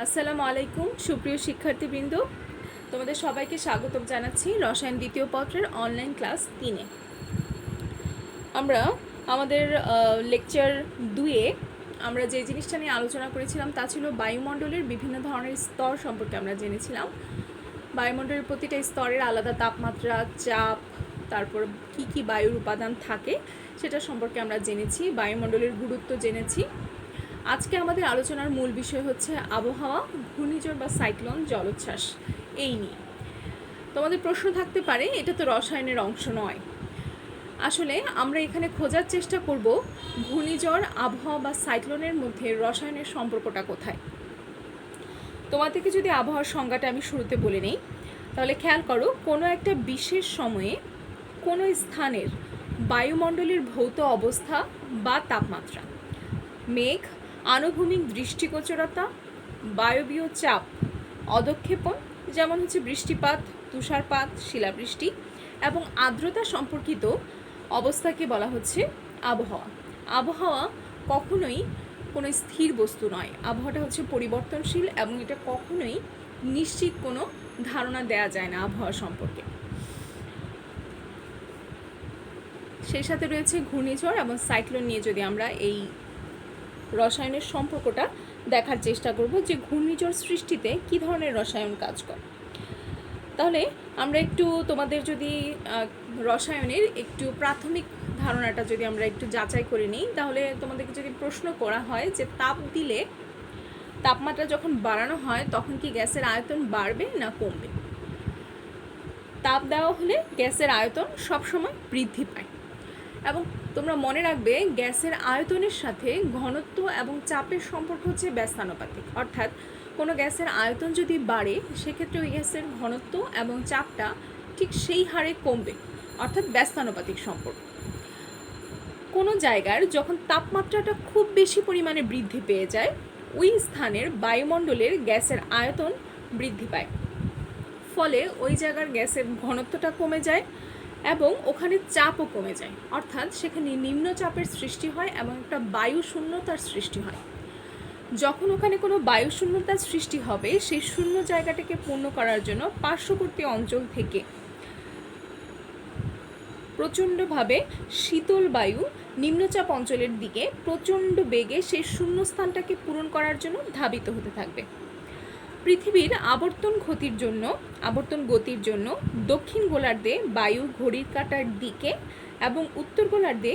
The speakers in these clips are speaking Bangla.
আসসালামু আলাইকুম সুপ্রিয় শিক্ষার্থীবৃন্দ, তোমাদের সবাইকে স্বাগতম জানাচ্ছি রসায়ন দ্বিতীয় পত্রের অনলাইন ক্লাস 3-এ। আমরা আমাদের লেকচার 2-এ আমরা যে জিনিসটা নিয়ে আলোচনা করেছিলাম তা ছিল বায়ুমণ্ডলের বিভিন্ন ধরনের স্তর সম্পর্কে আমরা জেনেছিলাম। বায়ুমণ্ডলের প্রতিটা স্তরের আলাদা তাপমাত্রা, চাপ, তারপর কি কি বায়ুর উপাদান থাকে সেটা সম্পর্কে আমরা জেনেছি, বায়ুমণ্ডলের গুরুত্ব জেনেছি। আজকে আমাদের আলোচনার মূল বিষয় হচ্ছে আবহাওয়া, ঘূর্ণিঝড় বা সাইক্লোন, জলোচ্ছ্বাস। এই নিয়ে তোমাদের প্রশ্ন থাকতে পারে, এটা তো রসায়নের অংশ নয়। আসলে আমরা এখানে খোঁজার চেষ্টা করব ঘূর্ণিঝড়, আবহাওয়া বা সাইক্লোনের মধ্যে রসায়নের সম্পর্কটা কোথায়। তোমাদেরকে যদি আবহাওয়ার সংজ্ঞাটা আমি শুরুতে বলে নেই, তাহলে খেয়াল করো, কোনো একটা বিশেষ সময়ে কোনো স্থানের বায়ুমণ্ডলের ভৌত অবস্থা বা তাপমাত্রা, মেঘ, আনুভূমিক দৃষ্টিগোচরতা, বায়বীয় চাপ, অধঃক্ষেপণ যেমন হচ্ছে বৃষ্টিপাত, তুষারপাত, শিলাবৃষ্টি এবং আর্দ্রতা সম্পর্কিত অবস্থাকে বলা হচ্ছে আবহাওয়া। আবহাওয়া কখনোই কোনো স্থির বস্তু নয়, আবহাওয়াটা হচ্ছে পরিবর্তনশীল এবং এটা কখনোই নিশ্চিত কোনো ধারণা দেয়া যায় না আবহাওয়া সম্পর্কে। সেই সাথে রয়েছে ঘূর্ণিঝড় এবং সাইক্লোন নিয়ে যদি আমরা এই রসায়নের সম্পর্কটা দেখার চেষ্টা করব যে ঘূর্ণিঝড় সৃষ্টিতে কী ধরনের রসায়ন কাজ করে। তাহলে আমরা একটু তোমাদের যদি রসায়নের একটু প্রাথমিক ধারণাটা যদি আমরা একটু যাচাই করে নিই, তাহলে তোমাদেরকে যদি প্রশ্ন করা হয় যে তাপ দিলে, তাপমাত্রা যখন বাড়ানো হয় তখন কি গ্যাসের আয়তন বাড়বে না কমবে? তাপ দেওয়া হলে গ্যাসের আয়তন সবসময় বৃদ্ধি পায় এবং তোমরা মনে রাখবে গ্যাসের আয়তনের সাথে ঘনত্ব এবং চাপের সম্পর্ক হচ্ছে ব্যস্তানুপাতিক। অর্থাৎ কোনো গ্যাসের আয়তন যদি বাড়ে সেক্ষেত্রে ওই গ্যাসের ঘনত্ব এবং চাপটা ঠিক সেই হারে কমবে, অর্থাৎ ব্যস্তানুপাতিক সম্পর্ক। কোনো জায়গার যখন তাপমাত্রাটা খুব বেশি পরিমাণে বৃদ্ধি পেয়ে যায়, ওই স্থানের বায়ুমণ্ডলের গ্যাসের আয়তন বৃদ্ধি পায়, ফলে ওই জায়গার গ্যাসের ঘনত্বটা কমে যায় এবং ওখানে চাপও কমে যায়, অর্থাৎ সেখানে নিম্নচাপের সৃষ্টি হয় এবং একটা বায়ু শূন্যতার সৃষ্টি হয়। যখন ওখানে কোনো বায়ু শূন্যতার সৃষ্টি হবে, সেই শূন্য জায়গাটাকে পূর্ণ করার জন্য পার্শ্ববর্তী অঞ্চল থেকে প্রচণ্ডভাবে শীতল বায়ু নিম্নচাপ অঞ্চলের দিকে প্রচণ্ড বেগে সেই শূন্যস্থানটাকে পূরণ করার জন্য ধাবিত হতে থাকবে। পৃথিবীর আবর্তন গতির জন্য দক্ষিণ গোলার্ধে বায়ু ঘড়ির কাঁটার দিকে এবং উত্তর গোলার্ধে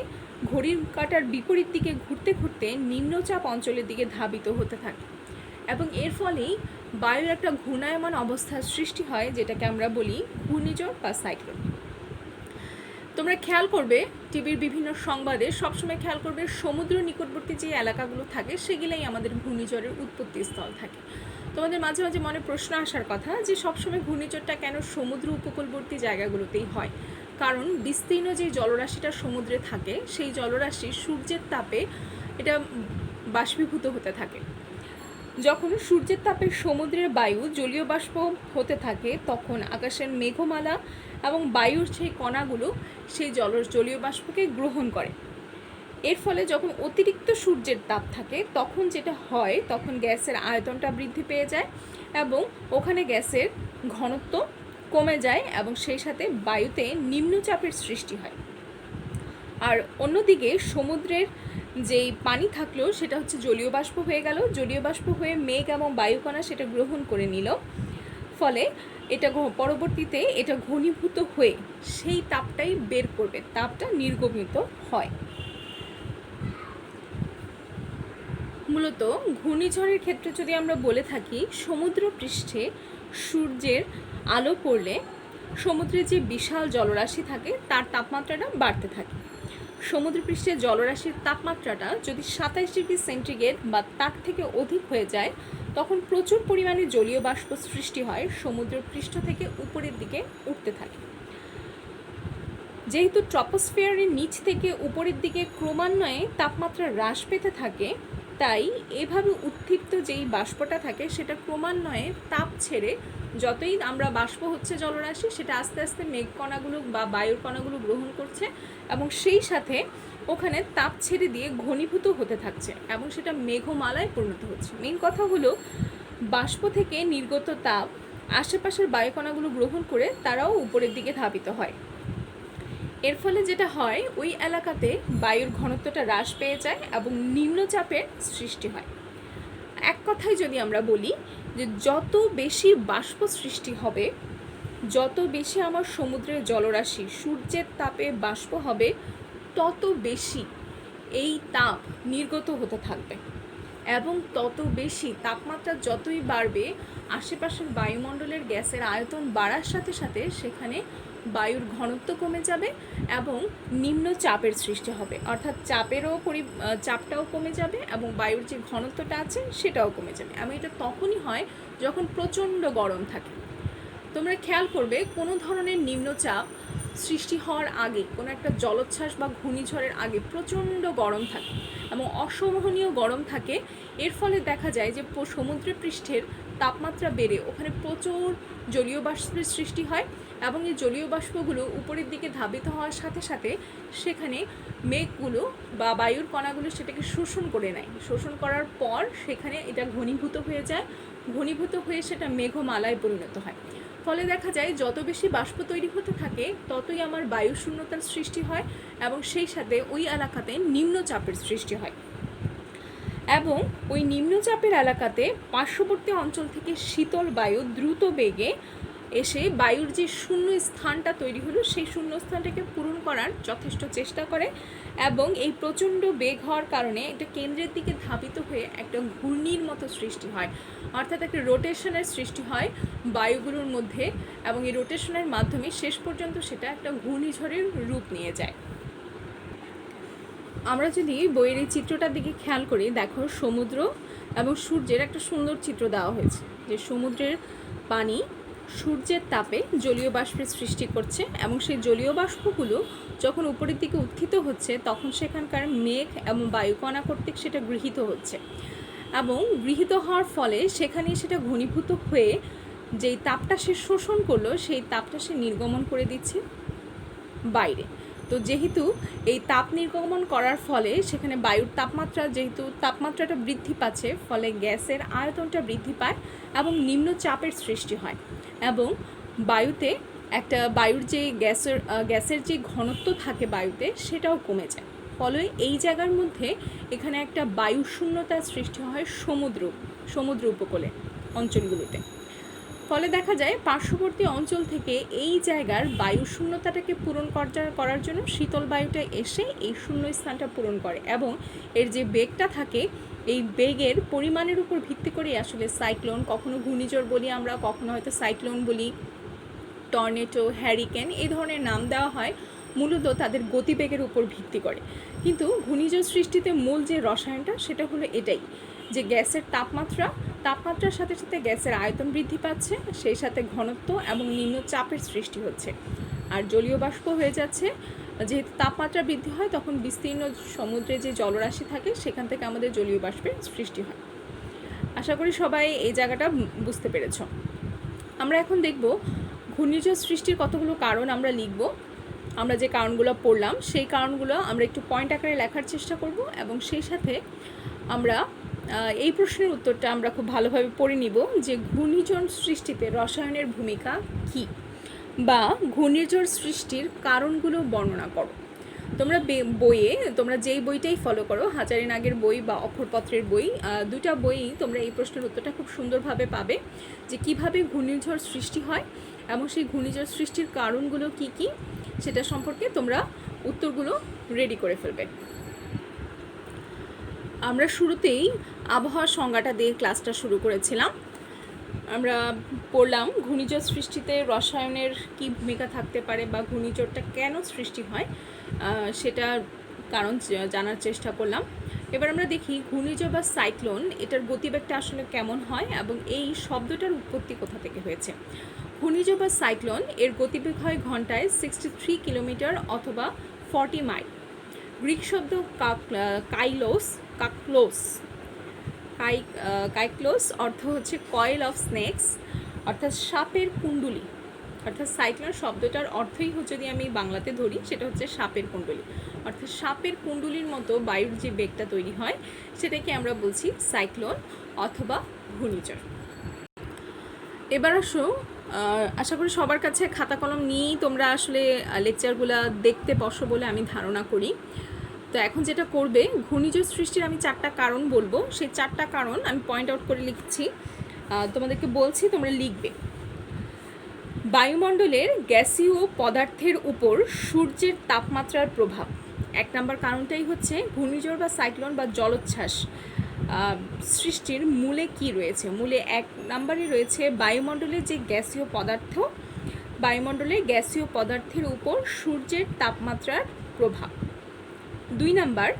ঘড়ির কাঁটার বিপরীত দিকে ঘুরতে ঘুরতে নিম্নচাপ অঞ্চলের দিকে ধাবিত হতে থাকে এবং এর ফলেই বায়ুর একটা ঘূর্ণায়মান অবস্থার সৃষ্টি হয়, যেটাকে আমরা বলি ঘূর্ণিঝড় বা সাইক্লোন। তোমরা খেয়াল করবে টিভির বিভিন্ন সংবাদে সবসময় খেয়াল করবে সমুদ্র নিকটবর্তী যে এলাকাগুলো থাকে সেগুলাই আমাদের ঘূর্ণিঝড়ের উৎপত্তি স্থল থাকে। তোমাদের মাঝে মাঝে মনে প্রশ্ন আসার কথা যে সবসময় ঘূর্ণিঝড়টা কেন সমুদ্র উপকূলবর্তী জায়গাগুলোতেই হয়? কারণ বিস্তীর্ণ যে জলরাশিটা সমুদ্রে থাকে সেই জলরাশি সূর্যের তাপে এটা বাষ্পীভূত হতে থাকে। যখন সূর্যের তাপে সমুদ্রের বায়ু জলীয় বাষ্প হতে থাকে তখন আকাশের মেঘমালা এবং বায়ুর সেই কণাগুলো সেই জলীয় বাষ্পকে গ্রহণ করে। এর ফলে যখন অতিরিক্ত সূর্যের তাপ থাকে তখন যেটা হয়, তখন গ্যাসের আয়তনটা বৃদ্ধি পেয়ে যায় এবং ওখানে গ্যাসের ঘনত্ব কমে যায় এবং সেই সাথে বায়ুতে নিম্নচাপের সৃষ্টি হয়। আর অন্যদিকে সমুদ্রের যেই পানি থাকলেও সেটা হচ্ছে জলীয় বাষ্প হয়ে গেল, জলীয় বাষ্প হয়ে মেঘ এবং বায়ুকণা সেটা গ্রহণ করে নিল, ফলে এটা পরবর্তীতে এটা ঘনীভূত হয়ে সেই তাপটাই বের করবে, তাপটা নির্গমিত হয়। মূলত ঘূর্ণিঝড়ের ক্ষেত্রে যদি আমরা বলে থাকি, সমুদ্র পৃষ্ঠে সূর্যের আলো পড়লে সমুদ্রে যে বিশাল জলরাশি থাকে তার তাপমাত্রাটা বাড়তে থাকে। সমুদ্রপৃষ্ঠের জলরাশির তাপমাত্রাটা যদি 27 ডিগ্রি সেন্টিগ্রেড বা তার থেকে অধিক হয়ে যায় তখন প্রচুর পরিমাণে জলীয় বাষ্প সৃষ্টি হয়, সমুদ্র পৃষ্ঠ থেকে উপরের দিকে উঠতে থাকে। যেহেতু ট্রপোস্ফিয়ারের নিচ থেকে উপরের দিকে ক্রমান্বয়ে তাপমাত্রা হ্রাস পেতে থাকে, তাই এভাবে উত্ক্ষিপ্ত যেই বাষ্পটা থাকে সেটা ক্রমান্বয়ে তাপ ছেড়ে, যতই আমরা বাষ্প হচ্ছে জলরাশি সেটা আস্তে আস্তে মেঘ কণাগুলো বা বায়ুর কণাগুলো গ্রহণ করছে এবং সেই সাথে ওখানে তাপ ছেড়ে দিয়ে ঘনীভূত হতে থাকছে এবং সেটা মেঘমালায় পরিণত হচ্ছে। মেন কথা হলো বাষ্প থেকে নির্গত তাপ আশেপাশের বায়ুকণাগুলো গ্রহণ করে তারাও উপরের দিকে ধাবিত হয়। এর ফলে যেটা হয়, ওই এলাকাতে বায়ুর ঘনত্বটা হ্রাস পেয়ে যায় এবং নিম্নচাপের সৃষ্টি হয়। এক কথায় যদি আমরা বলি যে যত বেশি বাষ্প সৃষ্টি হবে, যত বেশি আমার সমুদ্রের জলরাশি সূর্যের তাপে বাষ্প হবে, তত বেশি এই তাপ নির্গত হতে থাকবে এবং তত বেশি তাপমাত্রা যতই বাড়বে, আশেপাশের বায়ুমণ্ডলের গ্যাসের আয়তন বাড়ার সাথে সাথে সেখানে বায়ুর ঘনত্ব কমে যাবে এবং নিম্ন চাপের সৃষ্টি হবে, অর্থাৎ চাপটাও কমে যাবে এবং বায়ুর যে ঘনত্বটা আছে সেটাও কমে যাবে। এবং এটা তখনই হয় যখন প্রচণ্ড গরম থাকে। তোমরা খেয়াল করবে কোনো ধরনের নিম্নচাপ সৃষ্টি হওয়ার আগে, কোনো একটা জলোচ্ছ্বাস বা ঘূর্ণিঝড়ের আগে প্রচণ্ড গরম থাকে এবং অসহনীয় গরম থাকে। এর ফলে দেখা যায় যে সমুদ্র পৃষ্ঠের তাপমাত্রা বেড়ে ওখানে প্রচুর জলীয় বাষ্পের সৃষ্টি হয় এবং এই জলীয় বাষ্পগুলো উপরের দিকে ধাবিত হওয়ার সাথে সাথে সেখানে মেঘগুলো বা বায়ুর কণাগুলো সেটাকে শোষণ করে নেয়। শোষণ করার পর সেখানে এটা ঘনীভূত হয়ে যায়, ঘনীভূত হয়ে সেটা মেঘমালায় পরিণত হয়। ফলে দেখা যায় যত বেশি বাষ্প তৈরি হতে থাকে ততই আমার বায়ু শূন্যতার সৃষ্টি হয় এবং সেই সাথে ওই এলাকাতে নিম্নচাপের সৃষ্টি হয় এবং ওই নিম্নচাপের এলাকাতে পার্শ্ববর্তী অঞ্চল থেকে শীতল বায়ু দ্রুত বেগে এসে বায়ুর যে শূন্য স্থানটা তৈরি হলো সেই শূন্য স্থানটাকে পূরণ করার যথেষ্ট চেষ্টা করে এবং এই প্রচণ্ড বেগ হওয়ার কারণে এটা কেন্দ্রের দিকে ধাবিত হয়ে একটা ঘূর্ণির মতো সৃষ্টি হয়, অর্থাৎ একটা রোটেশনের সৃষ্টি হয় বায়ুগুলোর মধ্যে এবং এই রোটেশনের মাধ্যমে শেষ পর্যন্ত সেটা একটা ঘূর্ণিঝড়ের রূপ নিয়ে যায়। আমরা যদি বইয়ের এই চিত্রটার দিকে খেয়াল করি, দেখো সমুদ্র এবং সূর্যের একটা সুন্দর চিত্র দেওয়া হয়েছে, যে সমুদ্রের পানি সূর্যের তাপে জলীয় বাষ্পের সৃষ্টি করছে এবং সেই জলীয় বাষ্পগুলো যখন উপরের দিকে উত্থিত হচ্ছে তখন সেখানকার মেঘ এবং বায়ুকণা কর্তৃক সেটা গৃহীত হচ্ছে এবং গৃহীত হওয়ার ফলে সেখানে সেটা ঘনীভূত হয়ে যেই তাপটা সে শোষণ করলো সেই তাপটা সে নির্গমন করে দিচ্ছে বাইরে। তো যেহেতু এই তাপ নির্গমন করার ফলে সেখানে বায়ুর তাপমাত্রাটা বৃদ্ধি পাচ্ছে, ফলে গ্যাসের আয়তনটা বৃদ্ধি পায় এবং নিম্নচাপের সৃষ্টি হয় এবং বায়ুর যে গ্যাসের যে ঘনত্ব থাকে বায়ুতে সেটাও কমে যায়। ফলে এই জায়গার মধ্যে এখানে একটা বায়ু শূন্যতার সৃষ্টি হয় সমুদ্র উপকূলে অঞ্চলগুলোতে। ফলে দেখা যায় পার্শ্ববর্তী অঞ্চল থেকে এই জায়গার বায়ু শূন্যতাটাকে পূরণ করার জন্য শীতল বায়ুটা এসে এই শূন্য স্থানটা পূরণ করে এবং এর যে বেগটা থাকে এই বেগের পরিমাণের উপর ভিত্তি করে আসলে সাইক্লোন, কখনো ঘূর্ণিঝড় বলি আমরা, কখনো হয়তো সাইক্লোন বলি, টর্নেডো, হ্যারিকেন এই ধরনের নাম দেওয়া হয়, মূলত তাদের গতিবেগের উপর ভিত্তি করে। কিন্তু ঘূর্ণিঝড় সৃষ্টিতে মূল যে রসায়নটা সেটা হলো এটাই, যে গ্যাসের তাপমাত্রার সাথে সাথে গ্যাসের আয়তন বৃদ্ধি পাচ্ছে, সেই সাথে ঘনত্ব এবং নিম্নচাপের সৃষ্টি হচ্ছে আর জলীয় বাষ্প হয়ে যাচ্ছে। যেহেতু তাপমাত্রা বৃদ্ধি হয় তখন বিস্তীর্ণ সমুদ্রে যে জলরাশি থাকে সেখান থেকে আমাদের জলীয় বাষ্পের সৃষ্টি হয়। আশা করি সবাই এই জায়গাটা বুঝতে পেরেছ। আমরা এখন দেখব ঘূর্ণিঝড় সৃষ্টির কতগুলো কারণ আমরা লিখব। আমরা যে কারণগুলো পড়লাম সেই কারণগুলো আমরা একটু পয়েন্ট আকারে লেখার চেষ্টা করব এবং সেই সাথে আমরা এই প্রশ্নের উত্তরটা আমরা খুব ভালোভাবে পড়ে নিব যে ঘূর্ণিঝড় সৃষ্টিতে রসায়নের ভূমিকা কী, বা ঘূর্ণিঝড় সৃষ্টির কারণগুলো বর্ণনা করো। তোমরা যেই বইটাই ফলো করো, হাজারী নাগের বই বা অক্ষরপত্রের বই, দুটা বই তোমরা এই প্রশ্নের উত্তরটা খুব সুন্দরভাবে পাবে যে কিভাবে ঘূর্ণিঝড় সৃষ্টি হয় এবং সেই ঘূর্ণিঝড় সৃষ্টির কারণগুলো কি কি সেটা সম্পর্কে তোমরা উত্তরগুলো রেডি করে ফেলবে। আমরা শুরুতেই আবহাওয়ার সংজ্ঞাটা দিয়ে ক্লাসটা শুরু করেছিলাম। আমরা পড়লাম ঘূর্ণিঝড় সৃষ্টিতে রসায়নের কী ভূমিকা থাকতে পারে বা ঘূর্ণিঝড়টা কেন সৃষ্টি হয় সেটার কারণ জানার চেষ্টা করলাম। এবার আমরা দেখি ঘূর্ণিঝড় বা সাইক্লোন এটার গতিবেগটা আসলে কেমন হয় এবং এই শব্দটার উৎপত্তি কোথা থেকে হয়েছে। ঘূর্ণিঝড় বা সাইক্লোন এর গতিবেগ হয় ঘন্টায় 63 কিলোমিটার অথবা 40 মাইল। গ্রিক শব্দ কাইক্লোস অর্থ হচ্ছে কয়েল অফ স্নেকস, অর্থাৎ সাপের কুণ্ডলী। অর্থাৎ সাইক্লোন শব্দটার অর্থই যদি আমি বাংলাতে ধরি সেটা হচ্ছে সাপের কুণ্ডলী, অর্থাৎ সাপের কুণ্ডলীর মতো বায়ুর যে বেগটা তৈরি হয় সেটাকে আমরা বলছি সাইক্লোন অথবা ঘূর্ণিঝড়। এবার আসো, আশা করি সবার কাছে খাতা কলম নিয়েই তোমরা আসলে লেকচারগুলো দেখতে বসো বলে আমি ধারণা করি। তো এখন যেটা করবে, ঘূর্ণিঝড় সৃষ্টির আমি 4টা কারণ বলবো, সেই 4টা কারণ আমি পয়েন্ট আউট করে লিখছি, তোমাদেরকে বলছি, তোমরা লিখবে। বায়ুমণ্ডলের গ্যাসীয় পদার্থের উপর সূর্যের তাপমাত্রার প্রভাব। 1 নম্বর কারণটাই হচ্ছে ঘূর্ণিঝড় বা সাইক্লোন বা জলোচ্ছ্বাস সৃষ্টির মূলে কি রয়েছে। মূলে 1 নম্বরে রয়েছে বায়ুমণ্ডলের যে গ্যাসীয় পদার্থ, বায়ুমণ্ডলের গ্যাসীয় পদার্থের উপর সূর্যের তাপমাত্রার প্রভাব। 2 নাম্বার,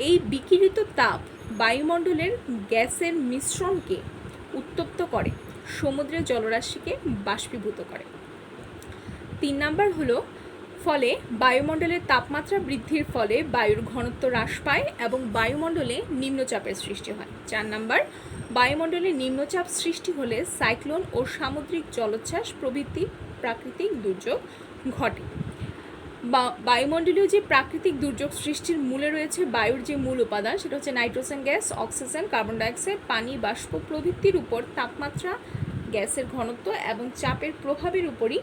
এই বিকিরিত তাপ বায়ুমণ্ডলের গ্যাসের মিশ্রণকে উত্তপ্ত করে, সমুদ্রের জলরাশিকে বাষ্পীভূত করে। 3 নাম্বার হলো, ফলে বায়ুমণ্ডলের তাপমাত্রা বৃদ্ধির ফলে বায়ুর ঘনত্ব হ্রাস পায় এবং বায়ুমণ্ডলে নিম্নচাপের সৃষ্টি হয়। 4 নাম্বার, বায়ুমণ্ডলে নিম্নচাপ সৃষ্টি হলে সাইক্লোন ও সামুদ্রিক জলোচ্ছ্বাস প্রভৃতি প্রাকৃতিক দুর্যোগ ঘটে। বায়ুমণ্ডলীয় যে প্রাকৃতিক দুর্যোগ সৃষ্টির মূলে রয়েছে বায়ুর যে মূল উপাদান, সেটা হচ্ছে nitrogen gas, oxygen, carbon dioxide, পানি, বাষ্প প্রভৃতির উপর তাপমাত্রা, গ্যাসের ঘনত্ব এবং চাপের প্রভাবের উপরই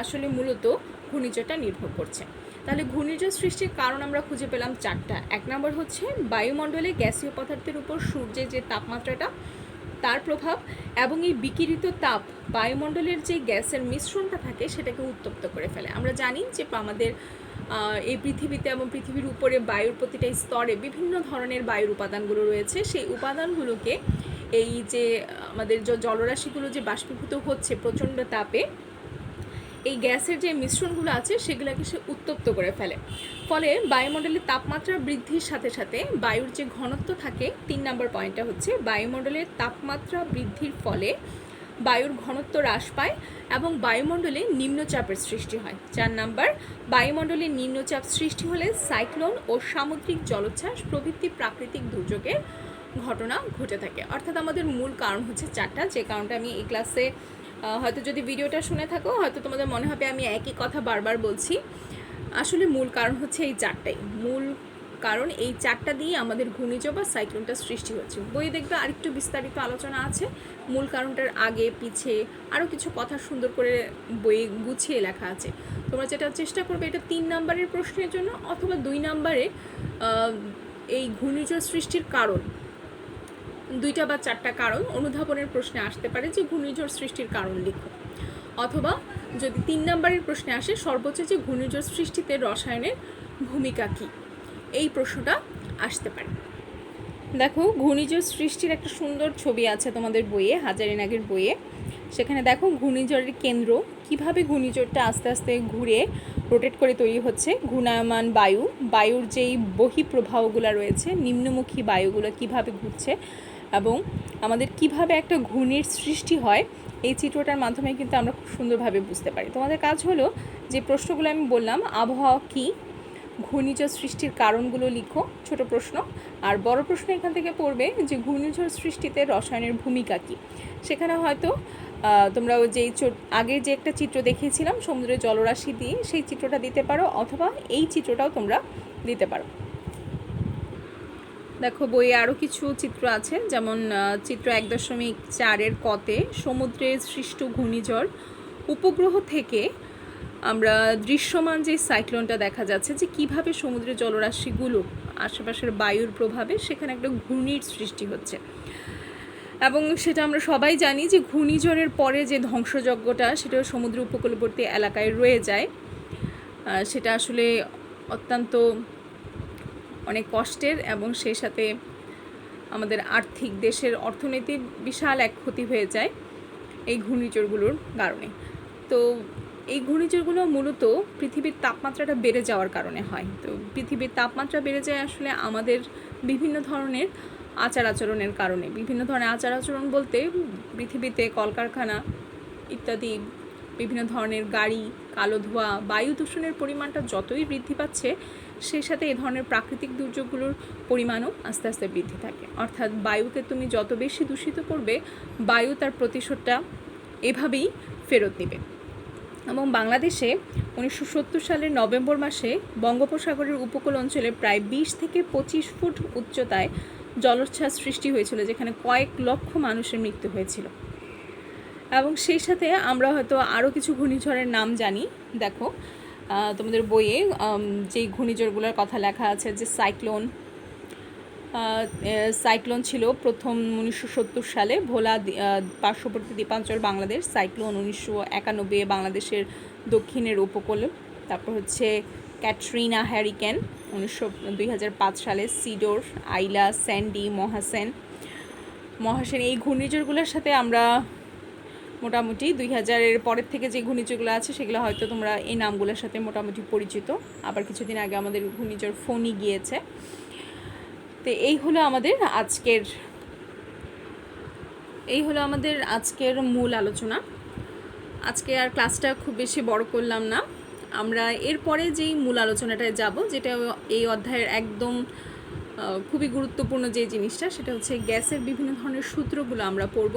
আসলে মূলত ঘূর্ণিঝড়টা নির্ভর করছে। তাহলে ঘূর্ণিঝড় সৃষ্টির কারণ আমরা খুঁজে পেলাম 4টা। 1 নম্বর হচ্ছে বায়ুমণ্ডলে গ্যাসীয় পদার্থের উপর সূর্যের যে তাপমাত্রাটা, তার প্রভাব, এবং এই বিকিরিত তাপ বায়ুমণ্ডলের যে গ্যাসের মিশ্রণটা থাকে সেটাকে উত্তপ্ত করে ফেলে। আমরা জানি যে আমাদের এই পৃথিবীতে এবং পৃথিবীর উপরে বায়ুর প্রতিটা স্তরে বিভিন্ন ধরনের বায়ুর উপাদানগুলো রয়েছে। সেই উপাদানগুলোকে এই যে আমাদের জলরাশিগুলো যে বাষ্পীভূত হচ্ছে প্রচণ্ড তাপে, এই গ্যাসের যে মিশ্রণগুলো আছে সেগুলোকে সে উত্তপ্ত করে ফেলে। ফলে বায়ুমণ্ডলের তাপমাত্রা বৃদ্ধির সাথে সাথে বায়ুর যে ঘনত্ব থাকে, 3 নম্বর পয়েন্টটা হচ্ছে বায়ুমণ্ডলের তাপমাত্রা বৃদ্ধির ফলে বায়ুর ঘনত্ব হ্রাস পায় এবং বায়ুমণ্ডলে নিম্নচাপের সৃষ্টি হয়। 4 নাম্বার, বায়ুমণ্ডলে নিম্নচাপ সৃষ্টি হলে সাইক্লোন ও সামুদ্রিক জলোচ্ছ্বাস প্রভৃতি প্রাকৃতিক দুর্যোগের ঘটনা ঘটে থাকে। অর্থাৎ আমাদের মূল কারণ হচ্ছে 4টা, যে কারণটা আমি এই ক্লাসে হয়তো যদি ভিডিওটা শুনে থাকো হয়তো তোমাদের মনে হবে আমি একই কথা বারবার বলছি। আসলে মূল কারণ হচ্ছে এই 4টাই। মূল কারণ এই 4টা দিয়ে আমাদের ঘূর্ণিঝড় বা সাইক্লোনটা সৃষ্টি হচ্ছে। বইয়ে দেখবে আরেকটু বিস্তারিত আলোচনা আছে, মূল কারণটার আগে পিছে আরও কিছু কথা সুন্দর করে বইয়ে গুছিয়ে লেখা আছে। তোমরা যেটা চেষ্টা করবে, এটা 3 নম্বরের প্রশ্নের জন্য অথবা 2 নম্বরে এই ঘূর্ণিঝড় সৃষ্টির কারণ 2টা বা 4টা কারণ অনুধাবনের প্রশ্নে আসতে পারে যে ঘূর্ণিঝড় সৃষ্টির কারণ লিখো, অথবা যদি 3 নম্বরের প্রশ্নে আসে সর্বোচ্চ যে ঘূর্ণিঝড় সৃষ্টিতে রসায়নের ভূমিকা কী, এই প্রশ্নটা আসতে পারে। দেখো, ঘূর্ণিঝড় সৃষ্টির একটা সুন্দর ছবি আছে তোমাদের বইয়ে, হাজারিনাগের বইয়ে। সেখানে দেখো ঘূর্ণিঝড়ের কেন্দ্র, কিভাবে ঘূর্ণিঝড়টা আস্তে আস্তে ঘুরে রোটেট করে তৈরি হচ্ছে। ঘূর্ণায়মান বায়ুর যেই বহিঃপ্রবাহগুলো রয়েছে, নিম্নমুখী বায়ুগুলো কিভাবে ঘুরছে এবং আমাদের কিভাবে একটা ঘূর্ণির সৃষ্টি হয়, এই চিত্রটার মাধ্যমে কিন্তু আমরা খুব সুন্দরভাবে বুঝতে পারি। তোমাদের কাজ হলো যে প্রশ্নগুলো আমি বললাম, আবহাওয়া কী, ঘূর্ণিঝড় সৃষ্টির কারণগুলো লিখো, ছোট প্রশ্ন। আর বড় প্রশ্ন এখান থেকে পড়বে যে ঘূর্ণিঝড় সৃষ্টিতে রসায়নের ভূমিকা কী। সেখানে হয়তো তোমরা যেই আগে যে একটা চিত্র দেখিয়েছিলাম সমুদ্রের জলরাশি দিয়ে, সেই চিত্রটা দিতে পারো, অথবা এই চিত্রটাও তোমরা দিতে পারো। দেখো, বইয়ে আরও কিছু চিত্র আছে, যেমন চিত্র 1.4 কতে সমুদ্রের সৃষ্ট ঘূর্ণিঝড় উপগ্রহ থেকে আমরা দৃশ্যমান যে সাইক্লোনটা দেখা যাচ্ছে, যে কিভাবে সমুদ্রের জলরাশিগুলো আশেপাশের বায়ুর প্রভাবে সেখানে একটা ঘূর্ণির সৃষ্টি হচ্ছে। এবং সেটা আমরা সবাই জানি যে ঘূর্ণিঝড়ের পরে যে ধ্বংসযজ্ঞটা সেটা সমুদ্র উপকূলবর্তী এলাকায় রয়ে যায়, সেটা আসলে অত্যন্ত অনেক কষ্টের এবং সেই সাথে আমাদের আর্থিক, দেশের অর্থনীতির বিশাল এক ক্ষতি হয়ে যায় এই ঘূর্ণিঝড়গুলোর কারণে। তো এই ঘূর্ণিঝড়গুলো মূলত পৃথিবীর তাপমাত্রাটা বেড়ে যাওয়ার কারণে হয়। তো পৃথিবীর তাপমাত্রা বেড়ে যায় আসলে আমাদের বিভিন্ন ধরনের আচার আচরণের কারণে। বিভিন্ন ধরনের আচার আচরণ বলতে পৃথিবীতে কলকারখানা ইত্যাদি, বিভিন্ন ধরনের গাড়ি, কালো ধোঁয়া, বায়ু দূষণের পরিমাণটা যতই বৃদ্ধি পাচ্ছে, সেই সাথে এই ধরনের প্রাকৃতিক দুর্যোগগুলোর পরিমাণও আস্তে আস্তে বৃদ্ধি থাকে। অর্থাৎ বায়ুকে তুমি যত বেশি দূষিত করবে, বায়ু তার প্রতিশোধটা এভাবেই ফেরত নেবে। এবং বাংলাদেশে 1970 সালের নভেম্বর মাসে বঙ্গোপসাগরের উপকূল অঞ্চলে প্রায় 20 থেকে 25 ফুট উচ্চতায় জলোচ্ছ্বাস সৃষ্টি হয়েছিল, যেখানে কয়েক লক্ষ মানুষের মৃত্যু হয়েছিল। এবং সেই সাথে আমরা হয়তো আরও কিছু ঘূর্ণিঝড়ের নাম জানি। দেখো তোমাদের বইয়ে যেই ঘূর্ণিঝড়গুলোর কথা লেখা আছে, যে সাইক্লোন ছিল প্রথম 1970 সালে ভোলা পার্শ্ববর্তী দ্বীপাঞ্চল বাংলাদেশ, সাইক্লোন 1991 বাংলাদেশের দক্ষিণের উপকূলে। তারপর হচ্ছে ক্যাটরিনা হ্যারিকেন 2005 সালে, সিডর, আইলা, স্যান্ডি, মহাসেন। এই ঘূর্ণিঝড়গুলোর সাথে আমরা মোটামুটি 2000-এর পরের থেকে যে ঘূর্ণিঝড়গুলো আছে সেগুলো হয়তো তোমরা এই নামগুলোর সাথে মোটামুটি পরিচিত। আবার কিছুদিন আগে আমাদের ঘূর্ণিঝড় ফোনি গিয়েছে। তো এই হলো আমাদের আজকের মূল আলোচনা। আজকে আর ক্লাসটা খুব বেশি বড় করলাম না। আমরা এরপরে যেই মূল আলোচনাটায় যাব, যেটা এই অধ্যায়ের একদম খুবই গুরুত্বপূর্ণ যে জিনিসটা, সেটা হচ্ছে গ্যাসের বিভিন্ন ধরনের সূত্রগুলো আমরা পড়ব।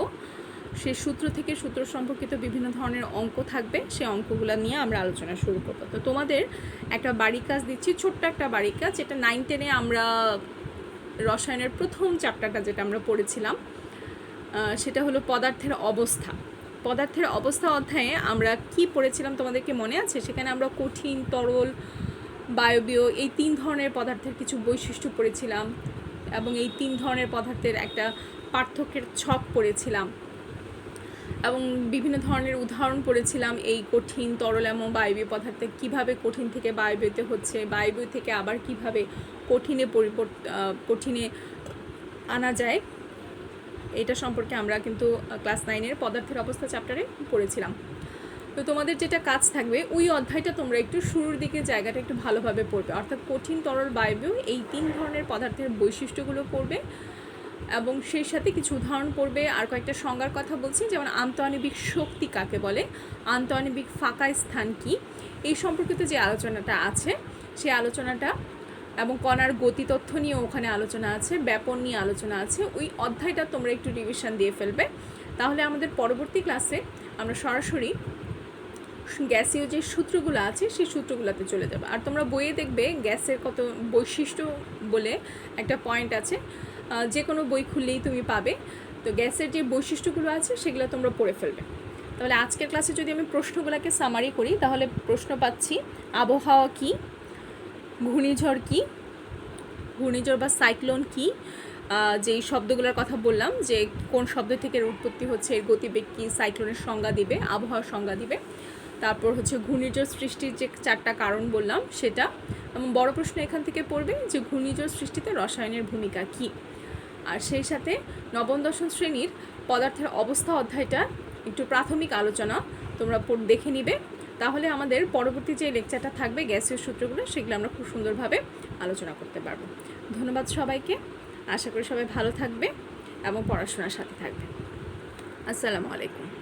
সেই সূত্র থেকে সূত্র সম্পর্কিত বিভিন্ন ধরনের অঙ্ক থাকবে, সেই অঙ্কগুলো নিয়ে আমরা আলোচনা শুরু করব। তো তোমাদের একটা বাড়ির কাজ দিচ্ছি, ছোট্ট একটা বাড়ির কাজ, যেটা 9-10-এ আমরা রসায়নের প্রথম চ্যাপ্টারটা যেটা আমরা পড়েছিলাম, সেটা হলো পদার্থের অবস্থা অধ্যায়ে আমরা কি পড়েছিলাম তোমাদেরকে মনে আছে? সেখানে আমরা কঠিন, তরল, বায়বীয় এই 3 ধরনের পদার্থের কিছু বৈশিষ্ট্য পড়েছিলাম এবং এই 3 ধরনের পদার্থের একটা পার্থক্যের ছক পড়েছিলাম এবং বিভিন্ন ধরনের উদাহরণ পড়েছিলাম। এই কঠিন, তরল এবং বায়বীয় পদার্থে কিভাবে কঠিন থেকে বায়বীয়তে হচ্ছে, বায়বীয় থেকে আবার কিভাবে কঠিনে আনা যায়, এটা সম্পর্কে আমরা কিন্তু ক্লাস 9-এর পদার্থের অবস্থা চ্যাপ্টারে পড়েছিলাম। তো তোমাদের যেটা কাজ থাকবে, ওই অধ্যায়টা তোমরা একটু শুরুর দিকে জায়গাটা একটু ভালোভাবে পড়বে, অর্থাৎ কঠিন, তরল, বায়বীয় এই 3 ধরনের পদার্থের বৈশিষ্ট্যগুলো পড়বে এবং সেই সাথে কিছু উদাহরণ পড়বে। আর কয়েকটা সংজ্ঞার কথা বলছি, যেমন আন্তঃআণবিক শক্তি কাকে বলে, আন্তঃআণবিক ফাঁকা স্থান কি, এই সম্পর্কিত যে আলোচনাটা আছে সেই আলোচনাটা, এবং কণার গতি তথ্য নিয়ে ওখানে আলোচনা আছে, ব্যাপন নিয়ে আলোচনা আছে। ওই অধ্যায়টা তোমরা একটু রিভিশন দিয়ে ফেলবে, তাহলে আমাদের পরবর্তী ক্লাসে আমরা সরাসরি গ্যাসীয় যে সূত্রগুলো আছে সেই সূত্রগুলোতে চলে যাবে। আর তোমরা বইয়ে দেখবে গ্যাসের কত বৈশিষ্ট্য বলে একটা পয়েন্ট আছে, যে কোনো বই খুললেই তুমি পাবে। তো গ্যাসের যে বৈশিষ্ট্যগুলো আছে সেগুলো তোমরা পড়ে ফেলবে। তাহলে আজকের ক্লাসে যদি আমি প্রশ্নগুলোকে সামারি করি, তাহলে প্রশ্ন পাচ্ছি আবহাওয়া কি, ঘূর্ণিঝড় কি, ঘূর্ণিঝড় বা সাইক্লোন কি, যেই শব্দগুলোর কথা বললাম, যে কোন শব্দ থেকে উৎপত্তি হচ্ছে, এর গতিবেগ কী, সাইক্লোনের সংজ্ঞা দিবে, আবহাওয়ার সংজ্ঞা দিবে। তারপর হচ্ছে ঘূর্ণিঝড় সৃষ্টির যে 4টা কারণ বললাম সেটা, এবং বড় প্রশ্ন এখান থেকে পড়বে যে ঘূর্ণিঝড় সৃষ্টিতে রসায়নের ভূমিকা কী। আর সেই সাথে নবম দশম শ্রেণীর পদার্থের অবস্থা অধ্যায়টা একটু প্রাথমিক আলোচনা তোমরা দেখে নিবে, তাহলে আমাদের পরবর্তী যে লেকচারটা থাকবে গ্যাসীয় সূত্রগুলো, সেগুলো আমরা খুব সুন্দরভাবে আলোচনা করতে পারবো। ধন্যবাদ সবাইকে, আশা করি সবাই ভালো থাকবে এবং পড়াশোনার সাথে থাকবে। আসসালামু আলাইকুম।